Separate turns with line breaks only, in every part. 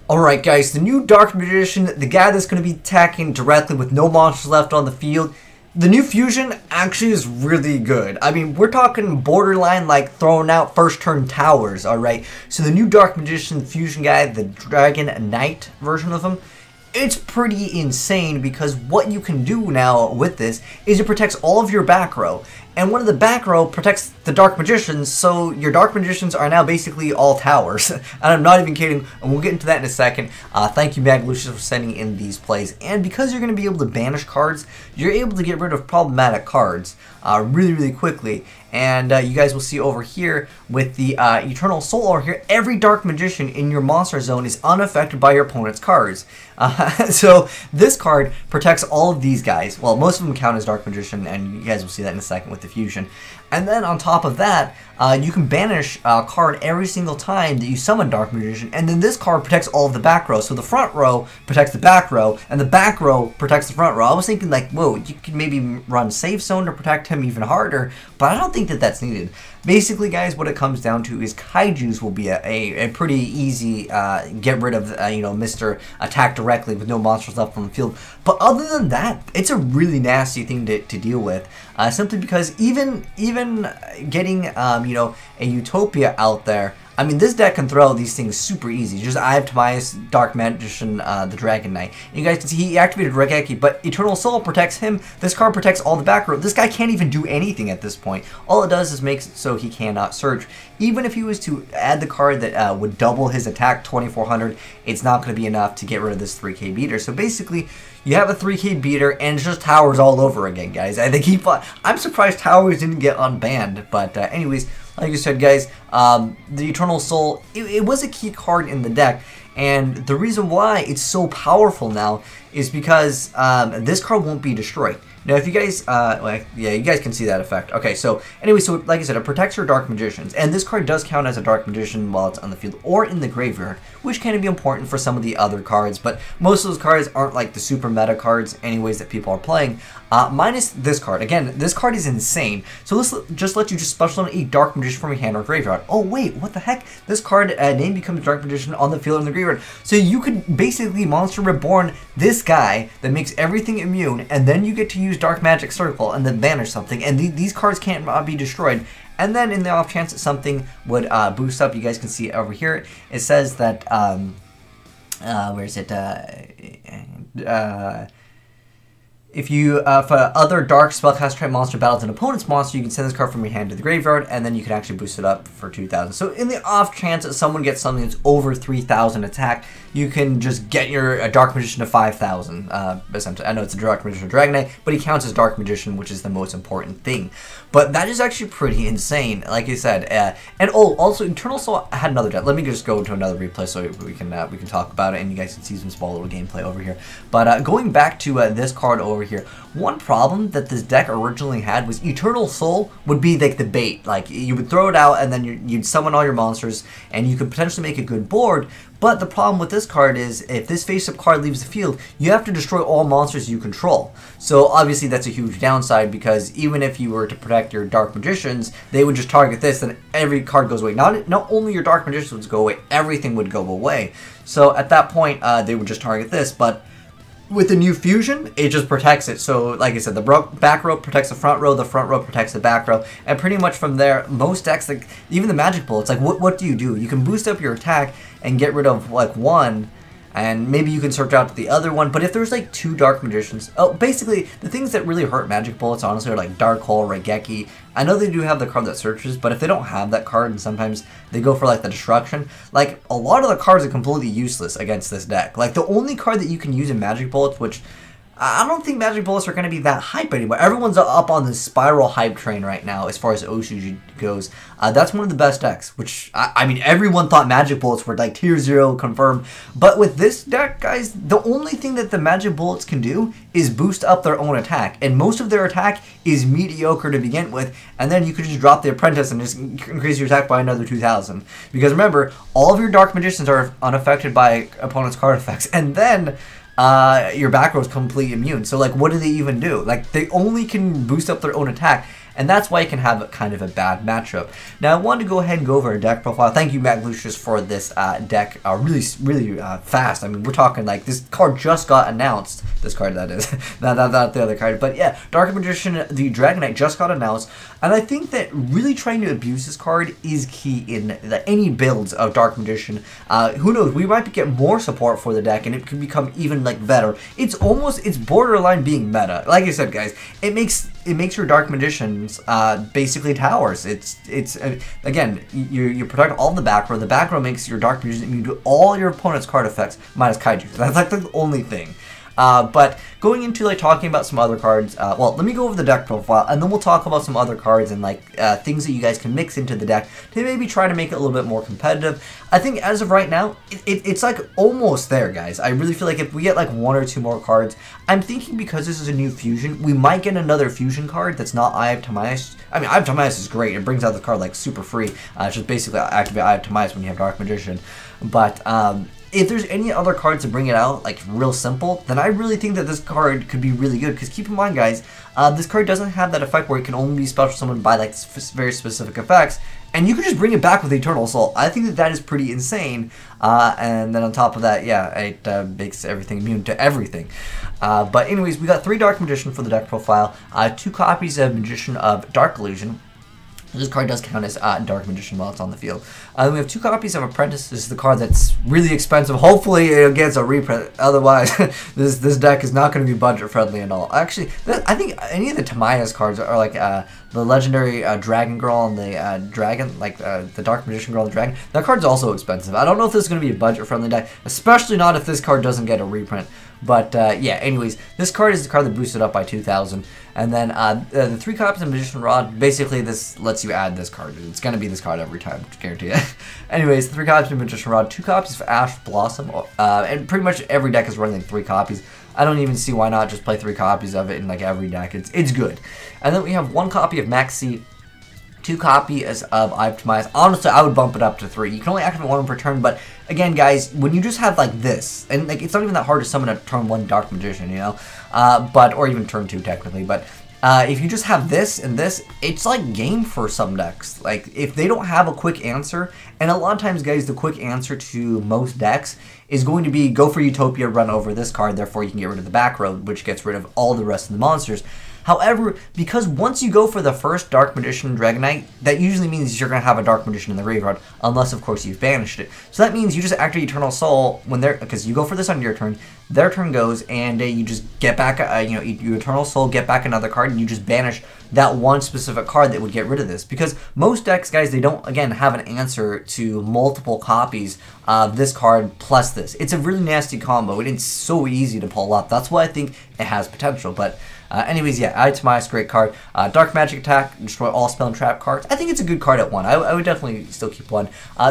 Alright guys, the new Dark Magician, the guy that's going to be attacking directly with no monsters left on the field, the new fusion actually is really good. I mean, we're talking borderline like throwing out first turn towers, alright? So the new Dark Magician fusion guy, the Dragon Knight version of him, it's pretty insane because what you can do now with this is it protects all of your back row. And one of the back row protects the Dark Magicians, so your Dark Magicians are now basically all towers. And I'm not even kidding, and we'll get into that in a second. Thank you, Maglucius, for sending in these plays. And because you're going to be able to banish cards, you're able to get rid of problematic cards really quickly. And you guys will see over here with the Eternal Soul over here, every Dark Magician in your monster zone is unaffected by your opponent's cards. So this card protects all of these guys. Well, most of them count as Dark Magician, and you guys will see that in a second with the fusion. And then on top of that, you can banish a card every single time that you summon Dark Magician, and then this card protects all of the back row. So the front row protects the back row, and the back row protects the front row. I was thinking like, whoa, you could maybe run Safe Zone to protect him even harder, but I don't think that that's needed. Basically, guys, what it comes down to is Kaijus will be a pretty easy get rid of, Mr. Attack directly with no monsters left on the field. But other than that, it's a really nasty thing to deal with. Simply because even getting, a Utopia out there, I mean, this deck can throw these things super easy. Just I have Tobias, Dark Magician, the Dragon Knight. And you guys can see he activated Regeki, but Eternal Soul protects him. This card protects all the back row. This guy can't even do anything at this point. All it does is makes it so he cannot search. Even if he was to add the card that would double his attack 2400, it's not going to be enough to get rid of this 3k beater. So basically, you have a 3k beater, and it's just towers all over again, guys. I think I'm surprised towers didn't get unbanned, but anyways, like I said, guys, the Eternal Soul, it was a key card in the deck, and the reason why it's so powerful now is because this card won't be destroyed. Now, if you guys, you guys can see that effect. Okay, so anyway, so like I said, it protects your Dark Magicians, and this card does count as a Dark Magician while it's on the field or in the graveyard, which can be important for some of the other cards, but most of those cards aren't like the super meta cards anyways that people are playing, minus this card. Again, this card is insane, so let's just let you just special summon a Dark Magician from your hand or graveyard. Oh wait, what the heck? This card name becomes Dark Magician on the field or in the graveyard, so you could basically Monster Reborn this guy that makes everything immune, and then you get to use Dark Magic Circle and then banish something, and these cards can't be destroyed. And then in the off chance that something would boost up, you guys can see over here, it says that, where is it, if you, for other dark spellcast type monster battles an opponent's monster, you can send this card from your hand to the graveyard, and then you can actually boost it up for 2,000. So in the off chance that someone gets something that's over 3,000 attack, you can just get your Dark Magician to 5,000. Essentially, I know it's a Dark Magician Dragon Knight, but he counts as Dark Magician, which is the most important thing. But that is actually pretty insane, like I said. And oh, also Eternal Soul had another deck. Let me just go to another replay so we can talk about it, and you guys can see some small little gameplay over here. But going back to this card over here, one problem that this deck originally had was Eternal Soul would be like the bait. Like you would throw it out, and then you'd summon all your monsters, and you could potentially make a good board. But the problem with this card is, if this face-up card leaves the field, you have to destroy all monsters you control. So obviously that's a huge downside, because even if you were to protect your Dark Magicians, they would just target this, and every card goes away. Not only your Dark Magicians would go away, everything would go away. So at that point, they would just target this, but with the new fusion, it just protects it. So, like I said, the back row protects the front row protects the back row, and pretty much from there, most decks, like even the Magic Bullets, like what do? You can boost up your attack and get rid of like one, and maybe you can search out to the other one. But if there's like two Dark Magicians, basically the things that really hurt Magic Bullets, honestly, are like Dark Hole, Regeki. I know they do have the card that searches, but if they don't have that card, and sometimes they go for like the destruction, like a lot of the cards are completely useless against this deck. Like the only card that you can use in Magic Bullets, which I don't think Magic Bullets are going to be that hype anymore. Everyone's up on this spiral hype train right now as far as Oshuji goes. That's one of the best decks, which, I mean, everyone thought Magic Bullets were like tier 0 confirmed. But with this deck, guys, the only thing that the Magic Bullets can do is boost up their own attack. And most of their attack is mediocre to begin with. And then you could just drop the Apprentice and just increase your attack by another 2,000. Because remember, all of your Dark Magicians are unaffected by opponent's card effects. And then your back row is completely immune. So like, what do they even do? Like, they only can boost up their own attack. and that's why it can have kind of a bad matchup. Now, I wanted to go ahead and go over a deck profile. Thank you, Matt Lucius, for this deck really fast. I mean, we're talking like this card just got announced. This card, that is. not the other card. But yeah, Dark Magician, the Dragon Knight just got announced, and I think that really trying to abuse this card is key in any builds of Dark Magician. Who knows, we might get more support for the deck, and it could become even like better. It's borderline being meta. Like I said, guys, it makes your Dark Magicians basically towers. Again, you protect all the back row. The back row makes your Dark Magician immune to all your opponent's card effects minus Kaiju. That's like the only thing. But going into like talking about some other cards, well, let me go over the deck profile, and then we'll talk about some other cards and like things that you guys can mix into the deck to maybe try to make it a little bit more competitive. I think as of right now, it's like almost there, guys. I really feel like if we get like 1 or 2 more cards, I'm thinking because this is a new fusion, we might get another fusion card that's not Eye of Timaeus. I mean, Eye of Timaeus is great. It brings out the card like super free. It's just basically activate Eye of Timaeus when you have Dark Magician. But if there's any other cards to bring it out, like real simple, then I really think that this card could be really good. Because keep in mind, guys, this card doesn't have that effect where it can only be special summoned by like very specific effects, and you can just bring it back with Eternal Soul. I think that is pretty insane. And then on top of that, yeah, it makes everything immune to everything. But anyways, we got 3 Dark Magician for the deck profile, 2 copies of Magician of Dark Illusion. This card does count as Dark Magician while it's on the field. We have 2 copies of Apprentice. This is the card that's really expensive. Hopefully it gets a reprint. Otherwise, this deck is not going to be budget friendly at all. Actually, I think any of the Timaeus cards are like the legendary Dragon Girl and the Dragon, like the Dark Magician Girl and the Dragon. That card's also expensive. I don't know if this is going to be a budget friendly deck, especially not if this card doesn't get a reprint. But yeah, anyways, this card is the card that boosted up by 2,000. And then the 3 copies of Magician Rod, basically this lets you add this card. It's going to be this card every time, I guarantee it. Anyways, 3 copies of Magician Rod, 2 copies of Ash Blossom, and pretty much every deck is running 3 copies. I don't even see why not just play 3 copies of it in like every deck. It's good. And then we have 1 copy of Maxi, 2 copies of Eye of Timaeus. Honestly, I would bump it up to 3. You can only activate 1 per turn, but again, guys, when you just have like this, and like it's not even that hard to summon a turn 1 Dark Magician, you know, or even turn 2 technically, but if you just have this and this, it's like game for some decks. Like if they don't have a quick answer, and a lot of times, guys, the quick answer to most decks is going to be go for Utopia, run over this card, therefore you can get rid of the back row, which gets rid of all the rest of the monsters. However, because once you go for the first Dark Magician Dragon Knight, that usually means you're going to have a Dark Magician in the graveyard, unless, of course, you've banished it. So that means you just activate Eternal Soul when they're, because you go for this on your turn, their turn goes, and you just get back, you Eternal Soul, get back another card, and you just banish that one specific card that would get rid of this. Because most decks, guys, they don't, again, have an answer to multiple copies of this card plus this. It's a really nasty combo, and it's so easy to pull up. That's why I think it has potential, but anyways, yeah, Eye of Timaeus, great card. Dark Magic Attack, destroy all spell and trap cards. I think it's a good card at 1. I would definitely still keep 1.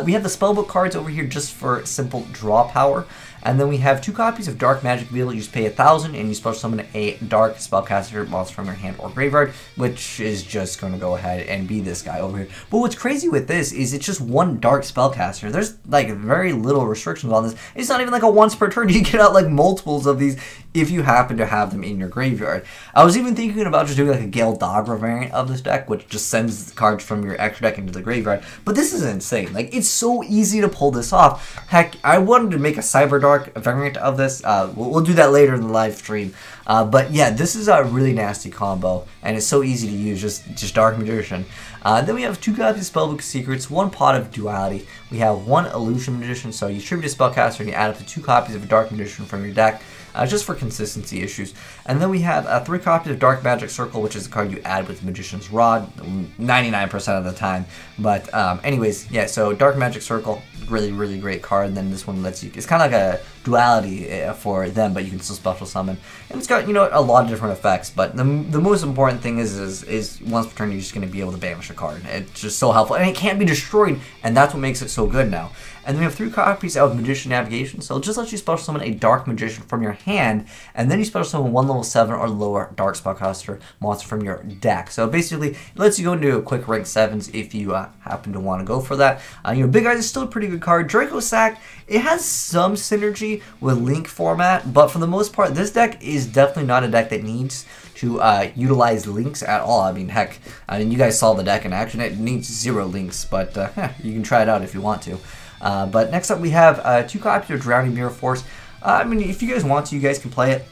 We have the Spellbook cards over here just for simple draw power. And then we have 2 copies of Dark Magic Wheel. You just pay 1,000 and you special summon a Dark Spellcaster monster from your hand or graveyard, which is just going to go ahead and be this guy over here. But what's crazy with this is it's just 1 Dark Spellcaster. There's like very little restrictions on this. It's not even like a once per turn. You get out like multiples of these if you happen to have them in your graveyard. I was even thinking about just doing like a Gale Dogra variant of this deck, which just sends the cards from your extra deck into the graveyard. But this is insane. Like, it's so easy to pull this off. Heck, I wanted to make a Cyber Dark variant of this. We'll do that later in the live stream. But yeah, this is a really nasty combo, and it's so easy to use, just Dark Magician. Then we have 2 copies of Spellbook Secrets, 1 pot of Duality. We have 1 Illusion Magician, so you tribute a Spellcaster and you add up to 2 copies of Dark Magician from your deck. Just for consistency issues. And then we have 3 copies of Dark Magic Circle, which is the card you add with Magician's Rod 99% of the time. But anyways, yeah, so Dark Magic Circle, really great card. And then this one lets you, it's kind of like a duality for them, but you can still special summon. And it's got, you know, a lot of different effects. But the most important thing is once per turn you're just going to be able to banish a card. It's just so helpful. And it can't be destroyed, and that's what makes it so good now. And then we have 3 copies of Magician Navigation, so it just lets you special summon a Dark Magician from your hand, and then you special summon 1 level 7 or lower Dark Spellcaster monster from your deck. So basically, it lets you go into a quick rank 7s if you happen to want to go for that. Big Eyes is still a pretty good card. Draco Sack, it has some synergy with Link format, but for the most part, this deck is definitely not a deck that needs to utilize links at all. I mean, heck, you guys saw the deck in action. It needs 0 links, but you can try it out if you want to. But next up, we have 2 copies of Drowning Mirror Force. I mean, if you guys want to, you guys can play it.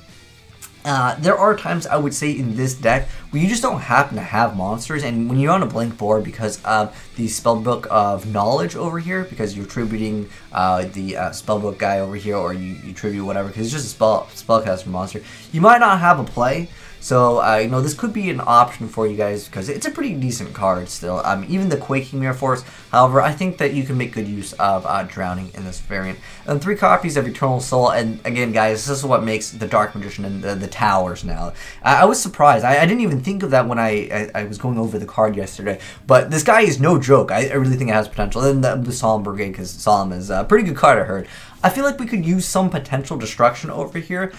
There are times, I would say, in this deck where you just don't happen to have monsters, and when you're on a blank board because of the Spellbook of Knowledge over here, because you're tributing the Spellbook guy over here, or you tribute whatever, because it's just a spellcaster monster, you might not have a play. So, this could be an option for you guys because it's a pretty decent card still. Even the Quaking Mirror Force, however, I think that you can make good use of Drowning in this variant. And 3 copies of Eternal Soul, and again, guys, this is what makes the Dark Magician and the towers now. I was surprised. I didn't even think of that when I was going over the card yesterday, but this guy is no joke. I really think it has potential. And the Solemn Brigade, because Solemn is a pretty good card, I heard. I feel like we could use some potential destruction over here,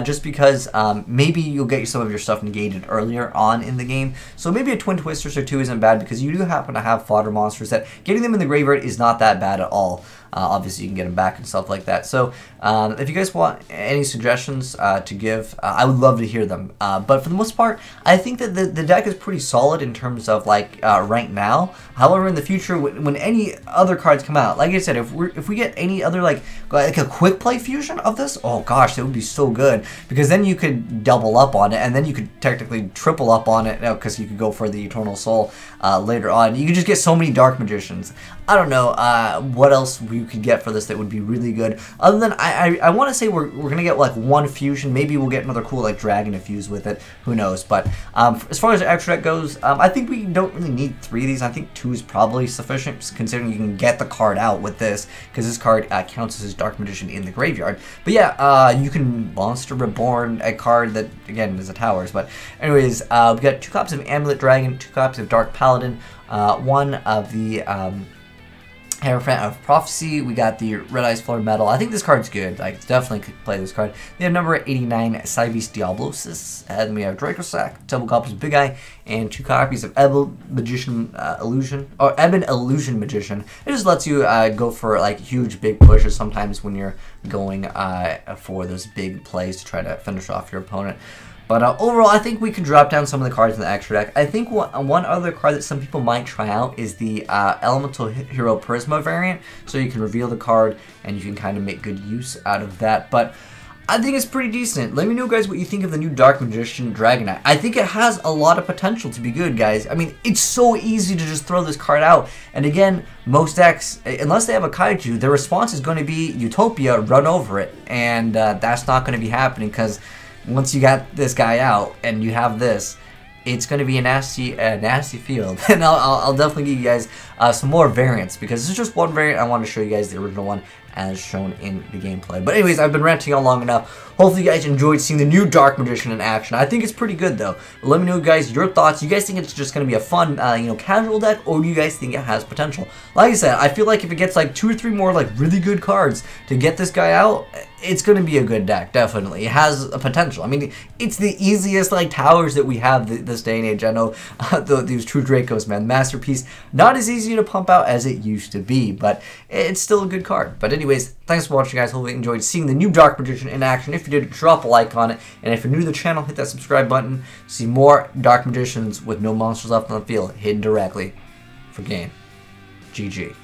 just because maybe you'll get some of your stuff negated earlier on in the game. So maybe a Twin Twisters or 2 isn't bad, because you do happen to have fodder monsters that getting them in the graveyard is not that bad at all. Obviously, you can get them back and stuff like that. So if you guys want any suggestions to give, I would love to hear them. But for the most part, I think that the deck is pretty solid in terms of right now. However, in the future, when any other cards come out, like I said, if we get any other like a quick play fusion of this, oh gosh, it would be so good, because then you could double up on it, and then you could technically triple up on it, because you could go for the Eternal Soul later on. You could just get so many Dark Magicians. I don't know what else we could get for this that would be really good. Other than, I want to say we're going to get like 1 fusion. Maybe we'll get another cool like dragon to fuse with it. Who knows? But as far as the extra deck goes, I think we don't really need 3 of these. I think 2 is probably sufficient, considering you can get the card out with this, because this card counts as his Dark Magician in the graveyard. But yeah, you can Monster Reborn, a card that, again, is a towers. But anyways, we got 2 copies of Amulet Dragon, 2 copies of Dark Paladin, 1 of the Hierophant of Prophecy. We got the Red Eyes Flare Metal. I think this card's good. I definitely could play this card. We have number 89, Cybeast Diablosis. And we have Draco Sack, double copies of Big Eye, and 2 copies of Ebon Magician Illusion, or Ebon Illusion Magician. It just lets you go for like huge big pushes sometimes when you're going for those big plays to try to finish off your opponent. But overall, I think we can drop down some of the cards in the extra deck. I think one other card that some people might try out is the Elemental Hero Prisma variant. So you can reveal the card, and you can kind of make good use out of that. But I think it's pretty decent. Let me know, guys, what you think of the new Dark Magcian Dragon. I think it has a lot of potential to be good, guys. I mean, it's so easy to just throw this card out. And again, most decks, unless they have a Kaiju, their response is going to be Utopia, run over it. And that's not going to be happening, because once you got this guy out and you have this, it's going to be a nasty field. And I'll definitely give you guys some more variants, because this is just one variant. I want to show you guys the original one as shown in the gameplay. But anyways, I've been ranting on long enough. Hopefully you guys enjoyed seeing the new Dark Magician in action. I think it's pretty good though. Let me know, guys, your thoughts. You guys think it's just going to be a fun, casual deck, or do you guys think it has potential? Like I said, I feel like if it gets like 2 or 3 more like really good cards to get this guy out, it's going to be a good deck, definitely. It has a potential. I mean, it's the easiest like towers that we have this day and age. I know these True Dracos, man, masterpiece. Not as easy to pump out as it used to be, but it's still a good card. But anyways, thanks for watching, guys. Hopefully you enjoyed seeing the new Dark Magician in action. If you did, drop a like on it. And if you're new to the channel, hit that subscribe button. See more Dark Magicians with no monsters left on the field, hidden directly for game. GG.